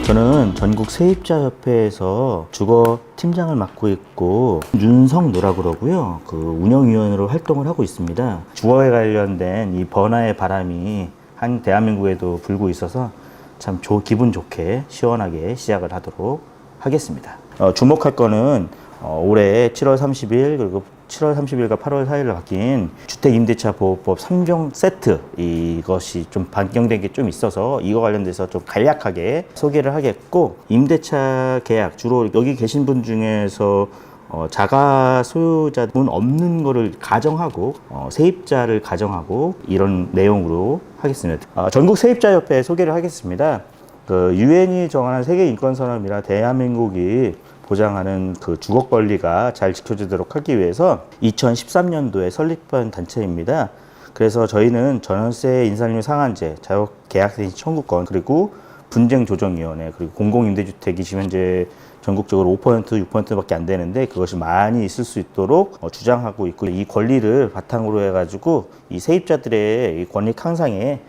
저는 전국 세입자협회에서 주거 팀장을 맡고 있고 윤성노라고 그러고요. 그 운영위원으로 활동을 하고 있습니다. 주거에 관련된 이 번화의 바람이 한 대한민국에도 불고 있어서 참 기분 좋게 시원하게 시작을 하도록 하겠습니다. 주목할 거는 올해 7월 30일 그리고 7월 30일과 8월 4일로 바뀐 주택임대차보호법 3종 세트, 이것이 좀 변경된 게 좀 있어서 이거 관련돼서 좀 간략하게 소개를 하겠고, 임대차 계약 주로 여기 계신 분 중에서 자가 소유자분 없는 거를 가정하고 세입자를 가정하고 이런 내용으로 하겠습니다. 전국 세입자협회 소개를 하겠습니다. 그 유엔이 정한 세계 인권선언이라 대한민국이 보장하는 그 주거 권리가 잘 지켜지도록 하기 위해서 2013년도에 설립한 단체입니다. 그래서 저희는 전월세 인상률 상한제, 자유계약갱신 청구권, 그리고 분쟁조정위원회, 그리고 공공임대주택이 지금 현재 전국적으로 5%, 6%밖에 안 되는데 그것이 많이 있을 수 있도록 주장하고 있고, 이 권리를 바탕으로 해가지고 이 세입자들의 이 권익 향상에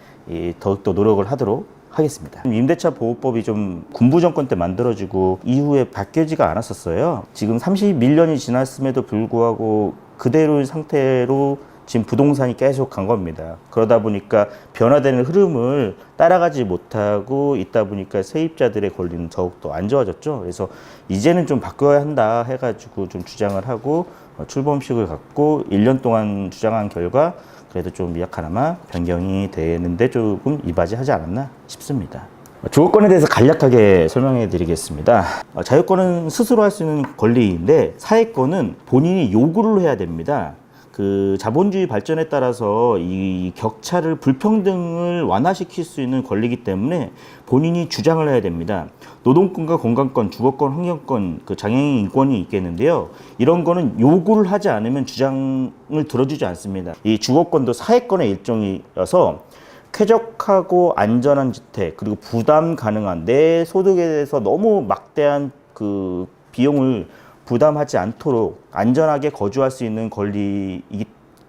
더욱더 노력을 하도록 하겠습니다. 임대차 보호법이 좀 군부 정권 때 만들어지고 이후에 바뀌지가 않았었어요. 지금 31년이 지났음에도 불구하고 그대로의 상태로 지금 부동산이 계속 간 겁니다. 그러다 보니까 변화되는 흐름을 따라가지 못하고 있다 보니까 세입자들의 권리는 더욱더 안 좋아졌죠. 그래서 이제는 좀 바꿔야 한다 해가지고 좀 주장을 하고 출범식을 갖고 1년 동안 주장한 결과 그래도 좀 미약하나마 변경이 되는데 조금 이바지하지 않았나 싶습니다. 주거권에 대해서 간략하게 설명해 드리겠습니다. 자유권은 스스로 할 수 있는 권리인데 사회권은 본인이 요구를 해야 됩니다. 그 자본주의 발전에 따라서 이 격차를, 불평등을 완화시킬 수 있는 권리이기 때문에 본인이 주장을 해야 됩니다. 노동권과 건강권, 주거권, 환경권, 그 장애인 인권이 있겠는데요. 이런 거는 요구를 하지 않으면 주장을 들어주지 않습니다. 이 주거권도 사회권의 일종이어서 쾌적하고 안전한 주택, 그리고 부담 가능한, 내 소득에 대해서 너무 막대한 그 비용을 부담하지 않도록 안전하게 거주할 수 있는 권리,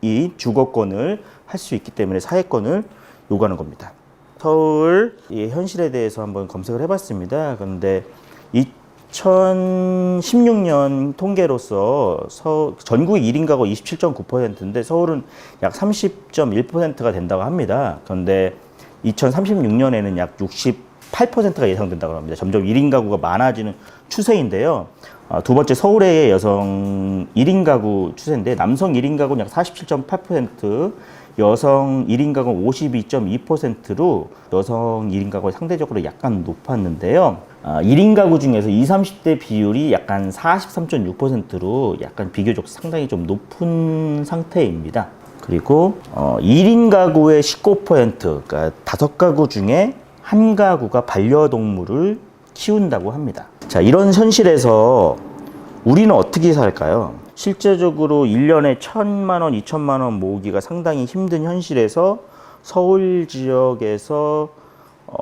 이 주거권을 할 수 있기 때문에 사회권을 요구하는 겁니다. 서울 이 현실에 대해서 한번 검색을 해봤습니다. 그런데 2016년 통계로서 전국 1인 가구 27.9%인데 서울은 약 30.1%가 된다고 합니다. 그런데 2036년에는 약 68%가 예상된다고 합니다. 점점 1인 가구가 많아지는 추세인데요. 두 번째, 서울의 여성 1인 가구 추세인데 남성 1인 가구는 약 47.8%, 여성 1인 가구는 52.2%로 여성 1인 가구가 상대적으로 약간 높았는데요. 1인 가구 중에서 20, 30대 비율이 약간 43.6%로 약간 비교적 상당히 좀 높은 상태입니다. 그리고 1인 가구의 19%, 그러니까 5가구 중에 1가구가 반려동물을 키운다고 합니다. 자, 이런 현실에서 우리는 어떻게 살까요? 실제적으로 1년에 1,000만 원, 2,000만 원 모으기가 상당히 힘든 현실에서 서울 지역에서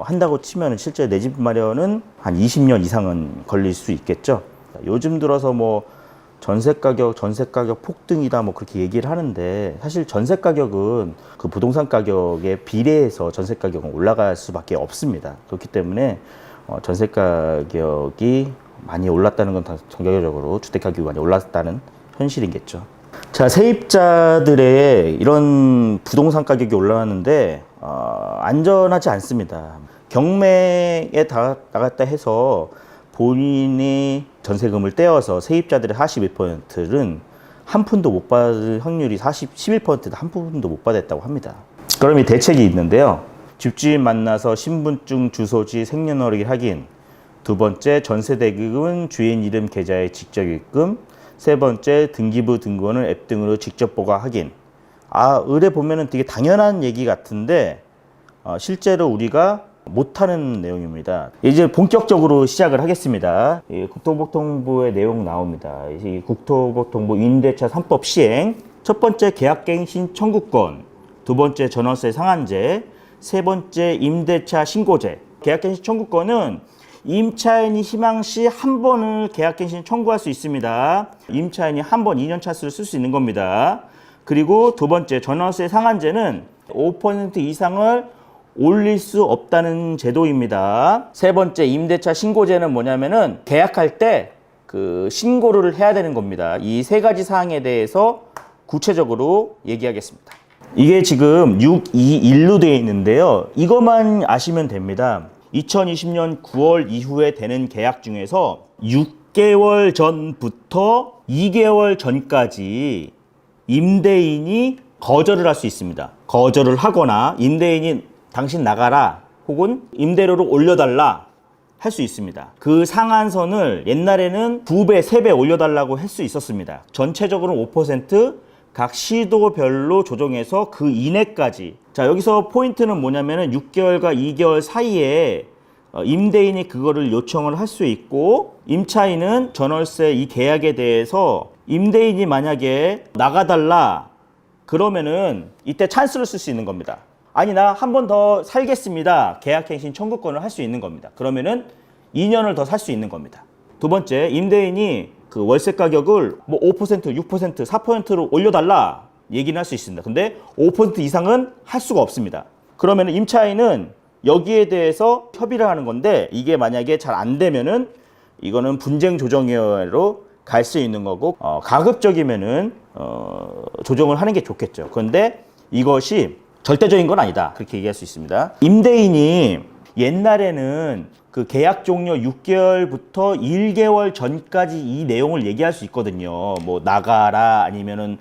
한다고 치면 실제 내 집 마련은 한 20년 이상은 걸릴 수 있겠죠. 요즘 들어서 뭐 전세 가격 폭등이다 뭐 그렇게 얘기를 하는데, 사실 전세 가격은 그 부동산 가격에 비례해서 전세 가격은 올라갈 수밖에 없습니다. 그렇기 때문에 전세 가격이 많이 올랐다는 건 다 전격적으로 주택 가격이 많이 올랐다는 현실이겠죠. 자, 세입자들의 이런 부동산 가격이 올라왔는데 안전하지 않습니다. 경매에 나갔다 해서 본인이 전세금을 떼어서 세입자들의 41%는 한 푼도 못 받을 확률이 11%도 한 푼도 못 받았다고 합니다. 그럼 이 대책이 있는데요. 집주인 만나서 신분증, 주소지, 생년월일 확인. 두 번째, 전세대금은 주인 이름 계좌에 직접 입금. 세 번째, 등기부 등본을 앱 등으로 직접 보고 확인. 의뢰 보면은 되게 당연한 얘기 같은데 실제로 우리가 못하는 내용입니다. 이제 본격적으로 시작을 하겠습니다. 국토보통부의 내용 나옵니다. 이 국토보통부 임대차 3법 시행. 첫 번째, 계약갱신 청구권. 두 번째, 전월세 상한제. 세 번째, 임대차 신고제. 계약갱신 청구권은 임차인이 희망시 한 번을 계약갱신 청구할 수 있습니다. 임차인이 한 번 2년 차수를 쓸 수 있는 겁니다. 그리고 두 번째, 전월세 상한제는 5% 이상을 올릴 수 없다는 제도입니다. 세 번째, 임대차 신고제는 뭐냐면은 계약할 때 그 신고를 해야 되는 겁니다. 이 세 가지 사항에 대해서 구체적으로 얘기하겠습니다. 이게 지금 621로 되어 있는데요. 이것만 아시면 됩니다. 2020년 9월 이후에 되는 계약 중에서 6개월 전부터 2개월 전까지 임대인이 거절을 할 수 있습니다. 거절을 하거나 임대인이 당신 나가라 혹은 임대료를 올려달라 할 수 있습니다. 그 상한선을 옛날에는 2배, 3배 올려달라고 할 수 있었습니다. 전체적으로는 5%, 각 시도별로 조정해서 그 이내까지. 자, 여기서 포인트는 뭐냐면은 6개월과 2개월 사이에 임대인이 그거를 요청을 할 수 있고, 임차인은 전월세 이 계약에 대해서 임대인이 만약에 나가달라 그러면은 이때 찬스를 쓸 수 있는 겁니다. 아니, 나 한 번 더 살겠습니다. 계약갱신 청구권을 할 수 있는 겁니다. 그러면은 2년을 더 살 수 있는 겁니다. 두 번째, 임대인이 그 월세 가격을 뭐 5%, 6%, 4%로 올려달라 얘기는 할 수 있습니다. 근데 5% 이상은 할 수가 없습니다. 그러면 임차인은 여기에 대해서 협의를 하는 건데, 이게 만약에 잘 안 되면은 이거는 분쟁조정위원회로 갈 수 있는 거고, 가급적이면은 조정을 하는 게 좋겠죠. 그런데 이것이 절대적인 건 아니다, 그렇게 얘기할 수 있습니다. 임대인이 옛날에는 그 계약 종료 6개월부터 1개월 전까지 이 내용을 얘기할 수 있거든요. 뭐 나가라, 아니면은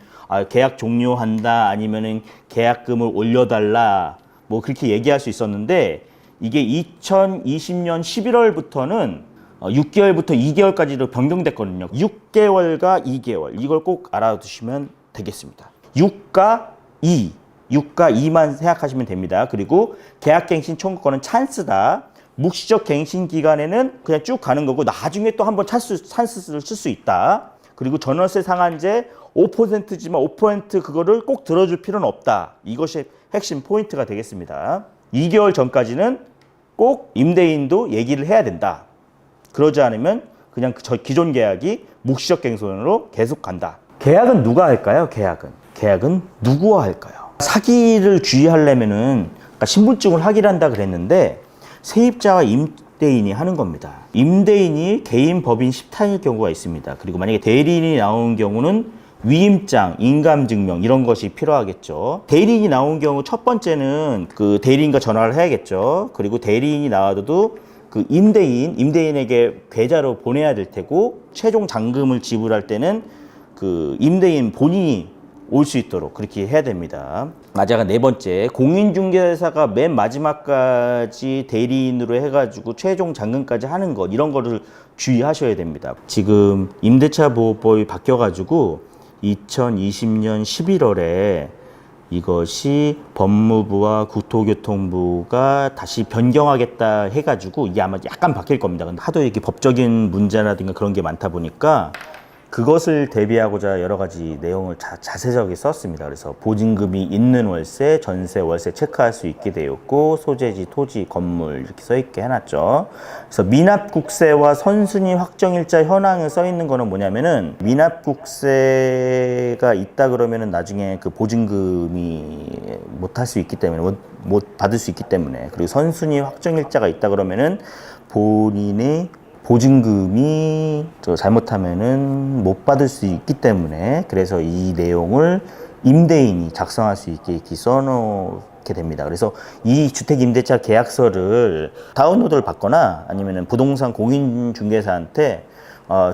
계약 종료한다, 아니면은 계약금을 올려달라, 뭐 그렇게 얘기할 수 있었는데, 이게 2020년 11월부터는 6개월부터 2개월까지로 변경됐거든요. 6개월과 2개월, 이걸 꼭 알아두시면 되겠습니다. 6과 2, 6과 2만 생각하시면 됩니다. 그리고 계약갱신 청구권은 찬스다. 묵시적 갱신 기간에는 그냥 쭉 가는 거고, 나중에 또 한번 찬스를 쓸 수 있다. 그리고 전월세 상한제 5%지만 5% 그거를 꼭 들어줄 필요는 없다. 이것이 핵심 포인트가 되겠습니다. 2개월 전까지는 꼭 임대인도 얘기를 해야 된다. 그러지 않으면 그냥 기존 계약이 묵시적 갱신으로 계속 간다. 계약은 누가 할까요? 계약은 누구와 할까요? 사기를 주의하려면은 신분증을 확인한다 그랬는데, 세입자와 임대인이 하는 겁니다. 임대인이 개인 법인 10탄일 경우가 있습니다. 그리고 만약에 대리인이 나온 경우는 위임장, 인감증명 이런 것이 필요하겠죠. 대리인이 나온 경우 첫 번째는 그 대리인과 전화를 해야겠죠. 그리고 대리인이 나와도 그 임대인에게 계좌로 보내야 될 테고, 최종 잔금을 지불할 때는 그 임대인 본인이 올 수 있도록 그렇게 해야 됩니다. 마지막 네 번째, 공인중개사가 맨 마지막까지 대리인으로 해가지고 최종 잔금까지 하는 것, 이런 거를 주의하셔야 됩니다. 지금 임대차 보호법이 바뀌어가지고 2020년 11월에 이것이 법무부와 국토교통부가 다시 변경하겠다 해가지고 이게 아마 약간 바뀔 겁니다. 근데 하도 이렇게 법적인 문제라든가 그런 게 많다 보니까 그것을 대비하고자 여러 가지 내용을 자세하게 썼습니다. 그래서 보증금이 있는 월세, 전세, 월세 체크할 수 있게 되었고, 소재지, 토지, 건물 이렇게 써 있게 해놨죠. 그래서 미납국세와 선순위 확정일자 현황에 써 있는 거는 뭐냐면은, 미납국세가 있다 그러면은 나중에 그 보증금이 못 할 수 있기 때문에, 못 받을 수 있기 때문에, 그리고 선순위 확정일자가 있다 그러면은 본인의 보증금이 잘못하면은 못 받을 수 있기 때문에, 그래서 이 내용을 임대인이 작성할 수 있게 이렇게 써놓게 됩니다. 그래서 이 주택임대차 계약서를 다운로드를 받거나 아니면은 부동산 공인중개사한테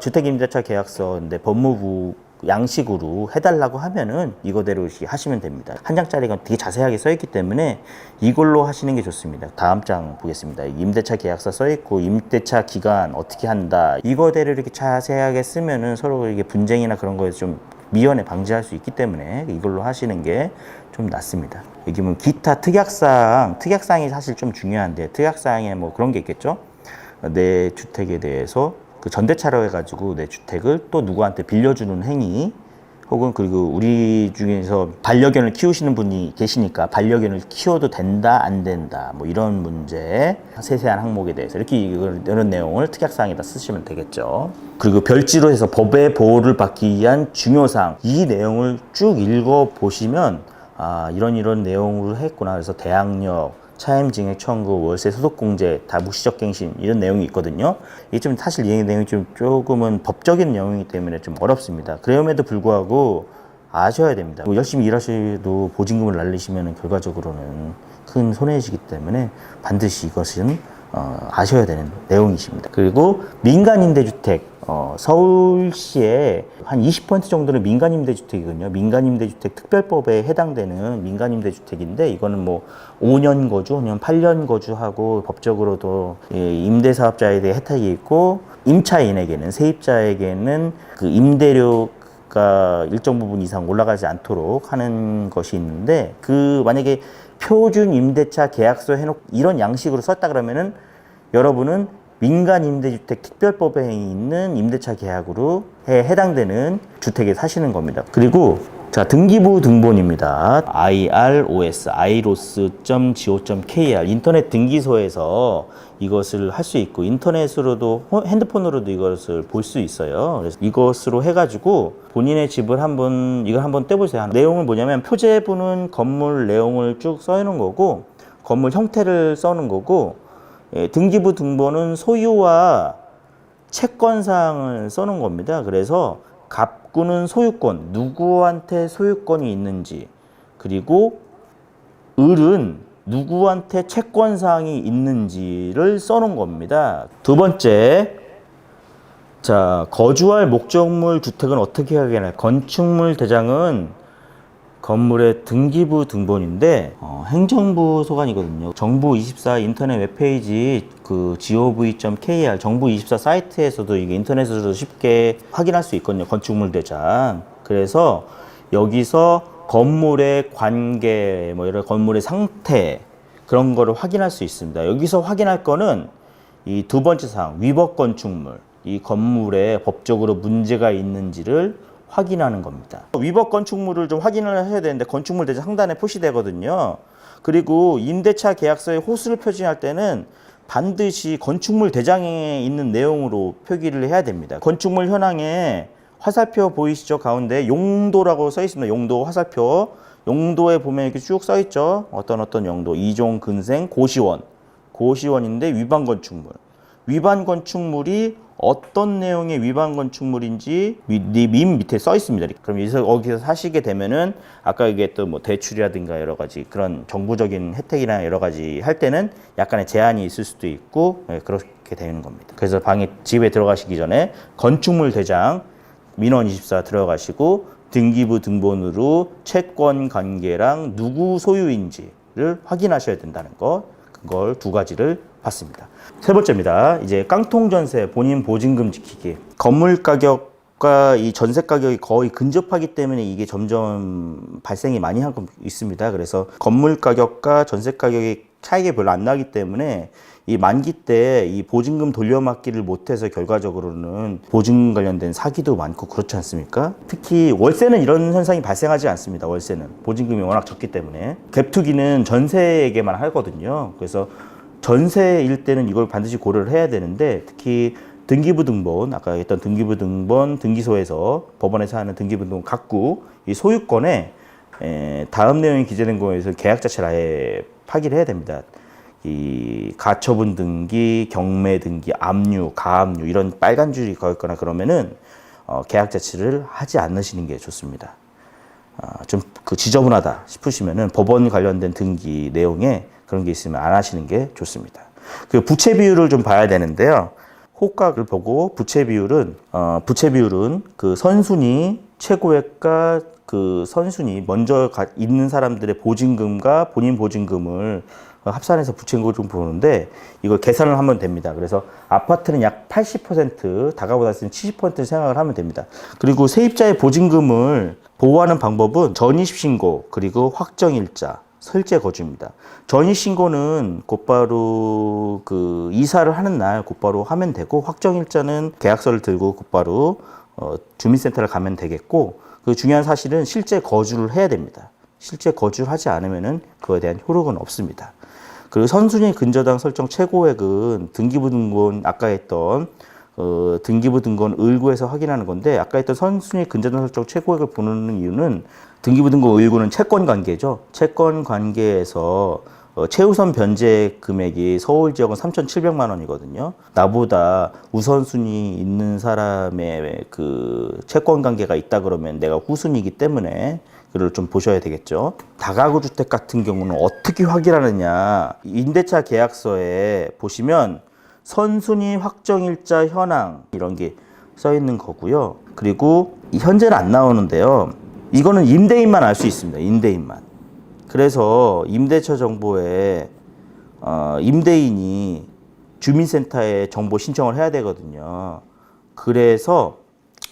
주택임대차 계약서인데 법무부 양식으로 해달라고 하면은 이거대로 하시면 됩니다. 한 장짜리가 되게 자세하게 써있기 때문에 이걸로 하시는 게 좋습니다. 다음 장 보겠습니다. 임대차 계약서 써있고, 임대차 기간 어떻게 한다, 이거대로 이렇게 자세하게 쓰면은 서로 이게 분쟁이나 그런 거에서 좀 미연에 방지할 수 있기 때문에 이걸로 하시는 게 좀 낫습니다. 여기 보면 기타 특약사항이 사실 좀 중요한데, 특약사항에 뭐 그런 게 있겠죠. 내 주택에 대해서 그 전대차로 해가지고 내 주택을 또 누구한테 빌려주는 행위, 혹은 그리고 우리 중에서 반려견을 키우시는 분이 계시니까 반려견을 키워도 된다 안 된다 뭐 이런 문제 세세한 항목에 대해서 이렇게 이런 내용을 특약사항에다 쓰시면 되겠죠. 그리고 별지로 해서 법의 보호를 받기 위한 중요사항 이 내용을 쭉 읽어 보시면 이런 내용으로 했구나. 그래서 대항력, 차임증액 청구, 월세 소득공제, 다 묵시적 갱신 이런 내용이 있거든요. 이게 좀 사실 이 내용이 조금은 법적인 내용이기 때문에 좀 어렵습니다. 그럼에도 불구하고 아셔야 됩니다. 열심히 일하셔도 보증금을 날리시면 결과적으로는 큰 손해이시기 때문에 반드시 이것은 아셔야 되는 내용이십니다. 그리고 민간임대주택 서울시에 한 20% 정도는 민간임대주택이거든요. 민간임대주택 특별법에 해당되는 민간임대주택인데 이거는 뭐 5년 거주, 아니면 8년 거주하고 법적으로도 임대사업자에 대해 혜택이 있고 임차인에게는 세입자에게는 그 임대료가 일정 부분 이상 올라가지 않도록 하는 것이 있는데 그 만약에 표준 임대차 계약서 해놓고 이런 양식으로 썼다 그러면은 여러분은 민간임대주택 특별법에 있는 임대차 계약으로 해당되는 주택에 사시는 겁니다. 그리고 자 등기부 등본입니다. iros.go.kr 인터넷 등기소에서 이것을 할 수 있고 인터넷으로도 핸드폰으로도 이것을 볼 수 있어요. 그래서 이것으로 해가지고 본인의 집을 이걸 한번 떼보세요. 내용은 뭐냐면 표제부는 건물 내용을 쭉 써놓은 거고 건물 형태를 써놓은 거고 등기부 등본은 소유와 채권사항을 써놓은 겁니다. 그래서 갑구는 소유권, 누구한테 소유권이 있는지, 그리고 을은 누구한테 채권사항이 있는지를 써놓은 겁니다. 두 번째, 자, 거주할 목적물 주택은 어떻게 확인할? 건축물 대장은 건물의 등기부 등본인데 행정부 소관이거든요. 정부24 인터넷 웹페이지 그 gov.kr 정부24 사이트에서도 이게 인터넷으로도 쉽게 확인할 수 있거든요. 건축물 대장. 그래서 여기서 건물의 관계, 뭐 여러 건물의 상태 그런 거를 확인할 수 있습니다. 여기서 확인할 거는 이 두 번째 사항 위법 건축물, 이 건물에 법적으로 문제가 있는지를 확인하는 겁니다. 위법 건축물을 좀 확인을 해야 되는데 건축물 대장 상단에 표시되거든요. 그리고 임대차 계약서에 호수를 표시할 때는 반드시 건축물 대장에 있는 내용으로 표기를 해야 됩니다. 건축물 현황에 화살표 보이시죠? 가운데 용도라고 써 있습니다. 용도 화살표. 용도에 보면 이렇게 쭉 써 있죠. 어떤 용도. 이종, 근생, 고시원. 고시원인데 위반 건축물. 위반 건축물이 어떤 내용의 위반 건축물인지 민 밑에 써 있습니다. 그럼 여기서 사시게 되면은 아까 얘기했던 뭐 대출이라든가 여러 가지 그런 정부적인 혜택이나 여러 가지 할 때는 약간의 제한이 있을 수도 있고 그렇게 되는 겁니다. 그래서 집에 들어가시기 전에 건축물 대장 민원24 들어가시고 등기부 등본으로 채권 관계랑 누구 소유인지를 확인하셔야 된다는 것. 그걸 두 가지를 봤습니다. 세 번째입니다. 이제 깡통전세 본인 보증금 지키기. 건물 가격과 이 전세 가격이 거의 근접하기 때문에 이게 점점 발생이 많이 하고 있습니다. 그래서 건물 가격과 전세 가격이 차이가 별로 안 나기 때문에 이 만기 때 이 보증금 돌려막기를 못해서 결과적으로는 보증금 관련된 사기도 많고 그렇지 않습니까? 특히 월세는 이런 현상이 발생하지 않습니다. 월세는 보증금이 워낙 적기 때문에 갭투기는 전세에게만 하거든요. 그래서 전세일 때는 이걸 반드시 고려를 해야 되는데 특히 등기부 등본, 아까 했던 등기부 등본, 등기소에서 법원에서 하는 등기부 등본 각구 이 소유권에 다음 내용이 기재된 거에서 계약 자체를 아예 파기를 해야 됩니다. 이 가처분 등기, 경매 등기, 압류, 가압류 이런 빨간 줄이 거 있거나 그러면은 계약 자체를 하지 않으시는 게 좋습니다. 좀 그 지저분하다 싶으시면은 법원 관련된 등기 내용에 그런 게 있으면 안 하시는 게 좋습니다. 그 부채 비율을 좀 봐야 되는데요. 호가를 보고 부채 비율은 그 선순위 최고액과 그 선순위 먼저 있는 사람들의 보증금과 본인 보증금을 합산해서 부채인 걸 좀 보는데 이걸 계산을 하면 됩니다. 그래서 아파트는 약 80% 다가보다 했으면 70% 생각을 하면 됩니다. 그리고 세입자의 보증금을 보호하는 방법은 전입신고 그리고 확정일자 설제 거주입니다. 전입신고는 곧바로 그 이사를 하는 날 곧바로 하면 되고 확정일자는 계약서를 들고 곧바로 주민센터를 가면 되겠고, 그 중요한 사실은 실제 거주를 해야 됩니다. 실제 거주를 하지 않으면은 그거에 대한 효력은 없습니다. 그리고 선순위 근저당 설정 최고액은 등기부등본 아까 했던 등기부등본 을구에서 확인하는 건데, 아까 했던 선순위 근저당 설정 최고액을 보는 이유는 등기부등본 을구는 채권 관계죠. 채권 관계에서 최우선 변제 금액이 서울 지역은 3,700만 원이거든요. 나보다 우선순위 있는 사람의 그 채권 관계가 있다 그러면 내가 후순위이기 때문에 그걸 좀 보셔야 되겠죠. 다가구 주택 같은 경우는 어떻게 확인하느냐. 임대차 계약서에 보시면 선순위 확정일자 현황 이런 게 써 있는 거고요. 그리고 현재는 안 나오는데요. 이거는 임대인만 알 수 있습니다. 임대인만. 그래서 임대차 정보에 임대인이 주민센터에 정보 신청을 해야 되거든요. 그래서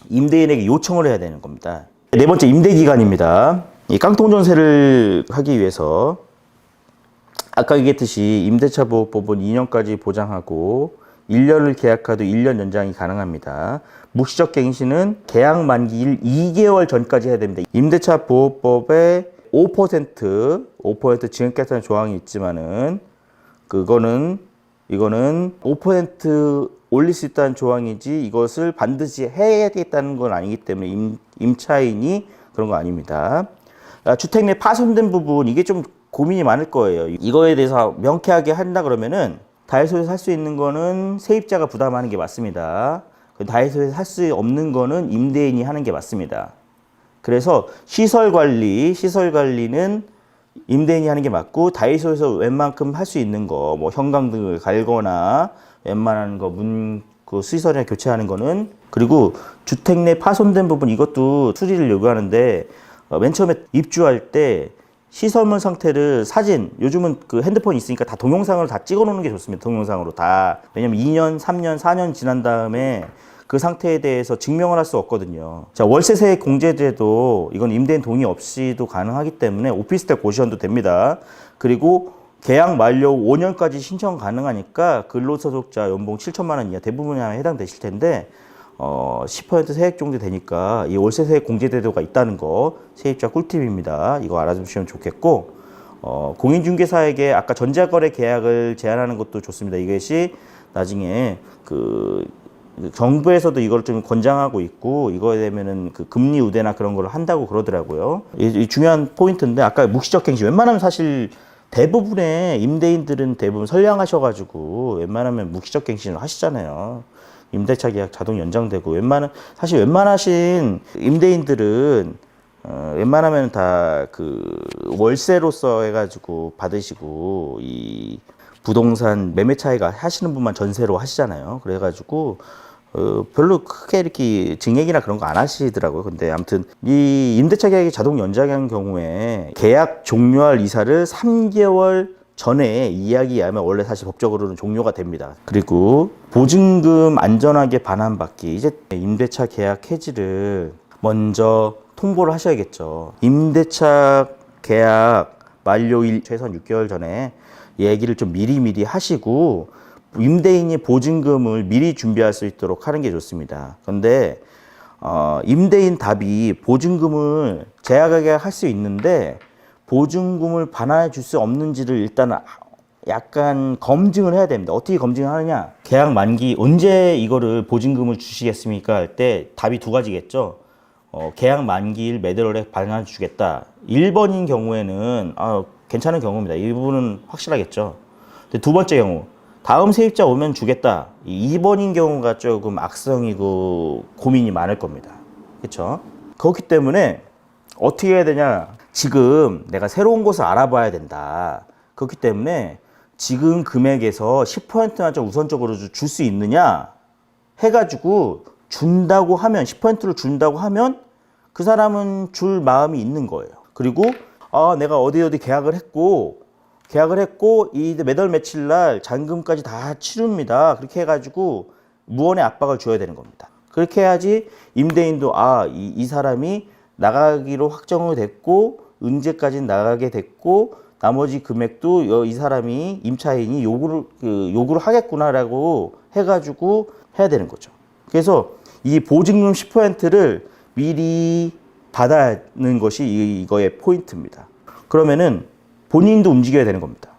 임대인에게 요청을 해야 되는 겁니다. 네 번째, 임대기간입니다. 이 깡통전세를 하기 위해서 아까 얘기했듯이 임대차 보호법은 2년까지 보장하고 1년을 계약하도 1년 연장이 가능합니다. 묵시적 갱신은 계약 만기일 2개월 전까지 해야 됩니다. 임대차 보호법에 5% 증액계산 조항이 있지만은 이거는 5% 올릴 수 있다는 조항이지 이것을 반드시 해야겠다는 건 아니기 때문에 임차인이 그런 거 아닙니다. 주택 내 파손된 부분, 이게 좀 고민이 많을 거예요. 이거에 대해서 명쾌하게 한다 그러면은 다이소에서 살 수 있는 거는 세입자가 부담하는 게 맞습니다. 다이소에서 살 수 없는 거는 임대인이 하는 게 맞습니다. 그래서 시설 관리는 임대인이 하는 게 맞고, 다이소에서 웬만큼 할 수 있는 거, 뭐 형광등을 갈거나 웬만한 거 그 시설이나 교체하는 거는, 그리고 주택 내 파손된 부분, 이것도 수리를 요구하는데 맨 처음에 입주할 때 시설물 상태를 사진, 요즘은 그 핸드폰이 있으니까 다 동영상을 다 찍어 놓는 게 좋습니다. 동영상으로 다. 왜냐면 2년, 3년, 4년 지난 다음에 그 상태에 대해서 증명을 할 수 없거든요. 자, 월세세 공제제도 이건 임대인 동의 없이도 가능하기 때문에 오피스텔 고시원도 됩니다. 그리고 계약 만료 5년까지 신청 가능하니까 근로소득자 연봉 7천만 원 이하 대부분에 해당되실 텐데 10% 세액 정도 되니까 이 월세세 공제제도가 있다는 거 세입자 꿀팁입니다. 이거 알아두시면 좋겠고, 공인중개사에게 아까 전자거래 계약을 제한하는 것도 좋습니다. 이것이 나중에 정부에서도 이걸 좀 권장하고 있고, 이거에 되면은 그 금리 우대나 그런 걸 한다고 그러더라고요. 이 중요한 포인트인데, 아까 묵시적 갱신, 웬만하면 사실 대부분의 임대인들은 대부분 선량하셔가지고 웬만하면 묵시적 갱신을 하시잖아요. 임대차 계약 자동 연장되고, 사실 웬만하신 임대인들은 웬만하면 다 월세로서 해가지고 받으시고, 이 부동산 매매 차익가 하시는 분만 전세로 하시잖아요. 그래가지고 별로 크게 이렇게 증액이나 그런 거 안 하시더라고요. 근데 아무튼 이 임대차 계약이 자동 연장한 경우에 계약 종료할 이사를 3개월 전에 이야기하면 원래 사실 법적으로는 종료가 됩니다. 그리고 보증금 안전하게 반환받기, 이제 임대차 계약 해지를 먼저 통보를 하셔야겠죠. 임대차 계약 만료일 최소한 6개월 전에 얘기를 좀 미리 하시고, 임대인이 보증금을 미리 준비할 수 있도록 하는 게 좋습니다. 그런데 임대인 답이 보증금을 제약하게 할 수 있는데 보증금을 반환해 줄 수 없는지를 일단 약간 검증을 해야 됩니다. 어떻게 검증을 하느냐? 계약 만기 언제 이거를 보증금을 주시겠습니까? 할 때 답이 두 가지겠죠. 계약 만기일 매달월에 반환해 주겠다. 1번인 경우에는 괜찮은 경우입니다. 이 부분은 확실하겠죠. 근데 두 번째 경우, 다음 세입자 오면 주겠다. 2번인 경우가 조금 악성이고 고민이 많을 겁니다. 그렇죠? 그렇기 때문에 어떻게 해야 되냐? 지금 내가 새로운 곳을 알아봐야 된다. 그렇기 때문에 지금 금액에서 10%나 좀 우선적으로 줄 수 있느냐 해가지고 준다고 하면, 10%를 준다고 하면 그 사람은 줄 마음이 있는 거예요. 그리고 내가 어디 계약을 했고 이 매달 며칠 날 잔금까지 다 치릅니다. 그렇게 해가지고 무언의 압박을 줘야 되는 겁니다. 그렇게 해야지 임대인도 이 사람이 나가기로 확정이 됐고 언제까지 나가게 됐고 나머지 금액도 이 사람이 임차인이 요구를 하겠구나라고 해가지고 해야 되는 거죠. 그래서 이 보증금 10%를 미리 받아는 것이 이거의 포인트입니다. 그러면은 본인도 움직여야 되는 겁니다.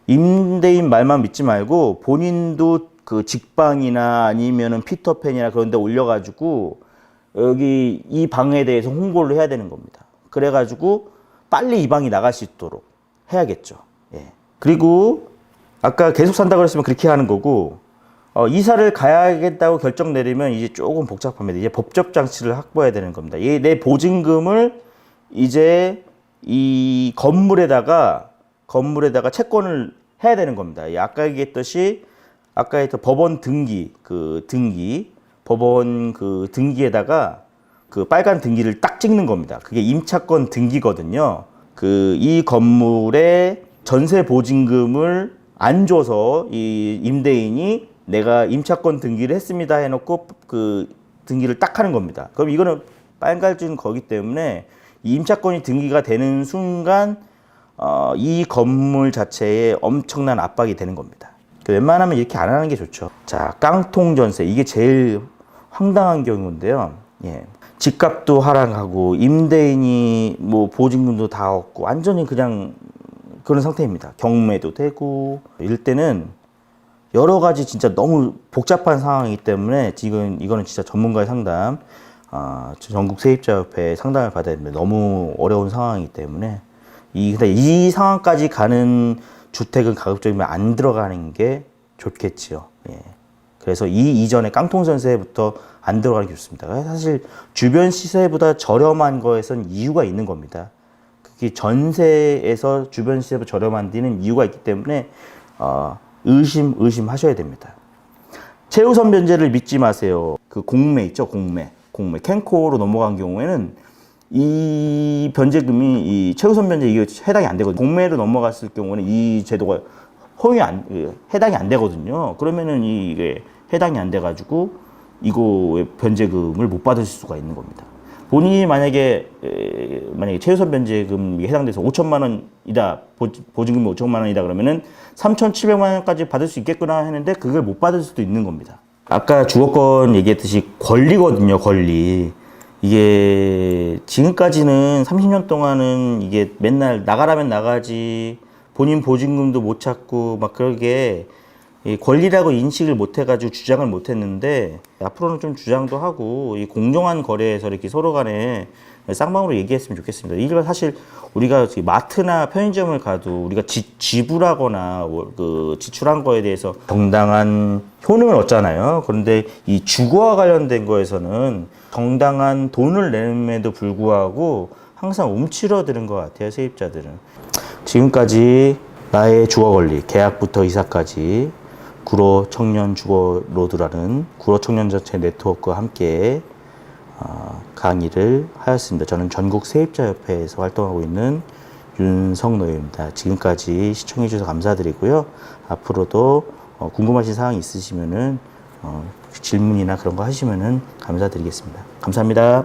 임대인 말만 믿지 말고 본인도 그 직방이나 아니면은 피터팬이나 그런 데 올려가지고 여기 이 방에 대해서 홍보를 해야 되는 겁니다. 그래가지고 빨리 이 방이 나갈 수 있도록 해야겠죠. 예. 그리고 아까 계속 산다 그랬으면 그렇게 하는 거고, 이사를 가야겠다고 결정 내리면 이제 조금 복잡합니다. 이제 법적 장치를 확보해야 되는 겁니다. 내 보증금을 이제 이 건물에다가 채권을 해야 되는 겁니다. 아까 얘기했듯이 아까 했던 법원 법원 그 등기에다가 그 빨간 등기를 딱 찍는 겁니다. 그게 임차권 등기거든요. 이 건물의 전세 보증금을 안 줘서 이 임대인이 내가 임차권 등기를 했습니다 해놓고 그 등기를 딱 하는 겁니다. 그럼 이거는 빨간줄 거기 때문에 이 임차권이 등기가 되는 순간 이 건물 자체에 엄청난 압박이 되는 겁니다. 웬만하면 이렇게 안 하는 게 좋죠. 자, 깡통 전세, 이게 제일 황당한 경우인데요. 예. 집값도 하락하고 임대인이 뭐 보증금도 다 없고 완전히 그냥 그런 상태입니다. 경매도 되고 이럴 때는 여러 가지 진짜 너무 복잡한 상황이기 때문에 지금 이거는 진짜 전문가의 상담, 전국 세입자협회 상담을 받아야 됩니다. 너무 어려운 상황이기 때문에 근데 이 상황까지 가는 주택은 가급적이면 안 들어가는 게 좋겠지요. 예. 그래서 이전에 깡통 전세부터 안 들어가는 게 좋습니다. 사실 주변 시세보다 저렴한 거에선 이유가 있는 겁니다. 그게 전세에서 주변 시세보다 저렴한 데는 이유가 있기 때문에 의심하셔야 됩니다. 최우선 변제를 믿지 마세요. 그 공매 있죠, 공매 캔코로 넘어간 경우에는 이 변제금이 이 최우선 변제 이게 해당이 안 되거든요. 공매로 넘어갔을 경우는 이 제도가 해당이 안 되거든요. 그러면은 이게 해당이 안 돼가지고 이거의 변제금을 못 받으실 수가 있는 겁니다. 본인이 만약에 최우선 변제금이 해당돼서 5천만 원이다, 보증금이 5천만 원이다 그러면은 3,700만 원까지 받을 수 있겠구나 했는데 그걸 못 받을 수도 있는 겁니다. 아까 주거권 얘기했듯이 권리거든요, 권리. 이게 지금까지는 30년 동안은 이게 맨날 나가라면 나가지 본인 보증금도 못 찾고 막 그러게 권리라고 인식을 못 해가지고 주장을 못 했는데 앞으로는 좀 주장도 하고 이 공정한 거래에서 이렇게 서로 간에 쌍방으로 얘기했으면 좋겠습니다. 이걸 사실 우리가 마트나 편의점을 가도 우리가 지불하거나 그 지출한 거에 대해서 정당한 효능을 얻잖아요. 그런데 이 주거와 관련된 거에서는 정당한 돈을 내는에도 불구하고 항상 움츠러드는 것 같아요, 세입자들은. 지금까지 나의 주거 권리, 계약부터 이사까지 구로 청년 주거 로드라는 구로 청년 전체 네트워크와 함께 강의를 하였습니다. 저는 전국 세입자협회에서 활동하고 있는 윤성노입니다. 지금까지 시청해 주셔서 감사드리고요. 앞으로도 궁금하신 사항이 있으시면은 질문이나 그런 거 하시면은 감사드리겠습니다. 감사합니다.